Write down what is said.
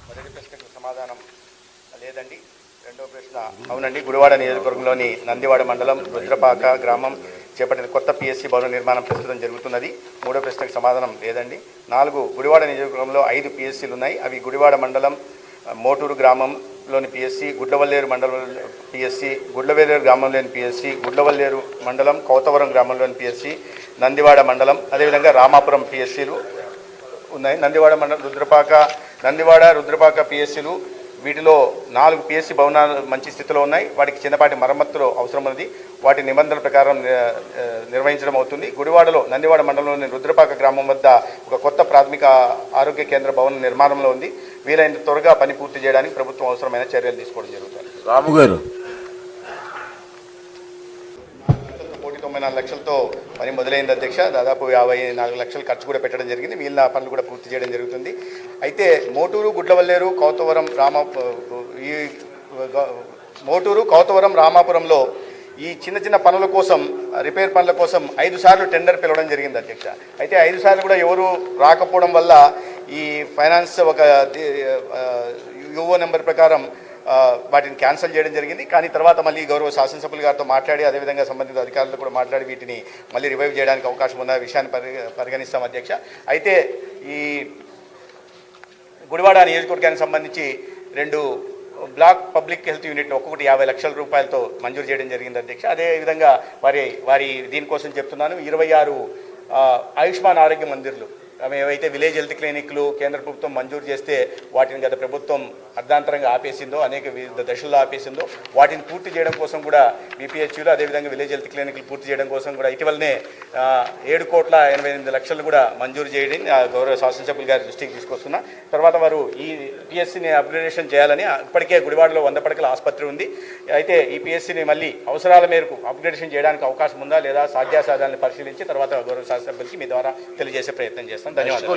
మొదటి ప్రశ్నకు సమాధానం లేదండి. రెండవ ప్రశ్న అవునండి. గుడివాడ నియోజకవర్గంలోని నందివాడ మండలం రుద్రపాక గ్రామం చేపట్టిన కొత్త పిఎస్సి భవన నిర్మాణం ప్రస్తుతం జరుగుతున్నది. మూడో ప్రశ్నకు సమాధానం లేదండి. 4 గుడివాడ నియోజకవర్గంలో 5 పిఎస్సీలు ఉన్నాయి. అవి గుడివాడ మండలం మోటూరు గ్రామంలోని పిఎస్సి, గుడ్లవల్లేరు మండలం పిఎస్సి, గుడ్లవేలేరు గ్రామంలోని పిఎస్సి, గుడ్లవల్లేరు మండలం కౌతవరం గ్రామంలోని పిఎస్సి, నందివాడ మండలం అదేవిధంగా రామాపురం పిఎస్సీలు ఉన్నాయి. నందివాడ రుద్రపాక పిఎస్సీలు వీటిలో 4 పిఎస్సి భవనాలు మంచి స్థితిలో ఉన్నాయి. వాటికి చిన్నపాటి మరమ్మతులు అవసరం ఉన్నది. వాటి నిబంధనల ప్రకారం నిర్వహించడం అవుతుంది. గుడివాడలో నందివాడ మండలంలోని రుద్రపాక గ్రామం వద్ద ఒక కొత్త ప్రాథమిక ఆరోగ్య కేంద్ర భవనం నిర్మాణంలో ఉంది. వీలైనంత త్వరగా పని పూర్తి చేయడానికి ప్రభుత్వం అవసరమైన చర్యలు తీసుకోవడం జరుగుతుంది. రాము గారు 94 లక్షలతో పని మొదలైంది అధ్యక్ష. దాదాపు 54 లక్షలు ఖర్చు కూడా పెట్టడం జరిగింది. మిగిలిన పనులు కూడా పూర్తి చేయడం జరుగుతుంది. అయితే మోటూరు, గుడ్లవల్లేరు, కౌతవరం, రామాపురంలో ఈ చిన్న పనుల కోసం, రిపేర్ పనుల కోసం 5 సార్లు టెండర్ పిలవడం జరిగింది అధ్యక్ష. అయితే 5 సార్లు కూడా ఎవరు రాకపోవడం వల్ల ఈ ఫైనాన్స్ ఒక యుఓ నెంబర్ ప్రకారం వాటిని క్యాన్సిల్ చేయడం జరిగింది. కానీ తర్వాత మళ్ళీ గౌరవ శాసనసభ్యులు గారితో మాట్లాడి అదేవిధంగా సంబంధిత అధికారులతో కూడా మాట్లాడి వీటిని మళ్ళీ రివైవ్ చేయడానికి అవకాశం ఉన్న విషయాన్ని పరిగణిస్తాం అధ్యక్ష. అయితే ఈ గుడివాడ నియోజకవర్గానికి సంబంధించి 2 బ్లాక్ పబ్లిక్ హెల్త్ యూనిట్లు ఒక్కొక్కటి 50 లక్షల రూపాయలతో మంజూరు చేయడం జరిగింది అధ్యక్ష. అదేవిధంగా వారి దీనికోసం చెప్తున్నాను, 26 ఆయుష్మాన్ ఆరోగ్య మందిర్లు అవి ఏవైతే విలేజ్ హెల్త్ క్లినిక్లు కేంద్ర ప్రభుత్వం మంజూరు చేస్తే వాటిని గత ప్రభుత్వం అర్ధాంతరంగా ఆపేసిందో, అనేక వివిధ దశల్లో ఆపేసిందో, వాటిని పూర్తి చేయడం కోసం కూడా బీపీహెచ్యూలు అదేవిధంగా విలేజ్ హెల్త్ క్లినిక్లు పూర్తి చేయడం కోసం కూడా ఇటీవలనే 7,88,00,000 కూడా మంజూరు చేయడం గౌరవ శాసనసభ్యులు గారి దృష్టికి తీసుకొస్తున్నా. తర్వాత వారు ఈ పిఎస్సిని అప్గ్రేడేషన్ చేయాలని, ఇప్పటికే గుడివాడలో 100 పడకల ఆసుపత్రి ఉంది. అయితే ఈ పిఎస్సిని మళ్ళీ అవసరాల మేరకు అప్గ్రేడేషన్ చేయడానికి అవకాశం ఉందా లేదా సాధ్యాసాధ్యాలను పరిశీలించి తర్వాత గౌరవ శాసనసభ్యులకి మీ ద్వారా తెలియజేసే ప్రయత్నం చేస్తాం. ధన్యవాదాలు.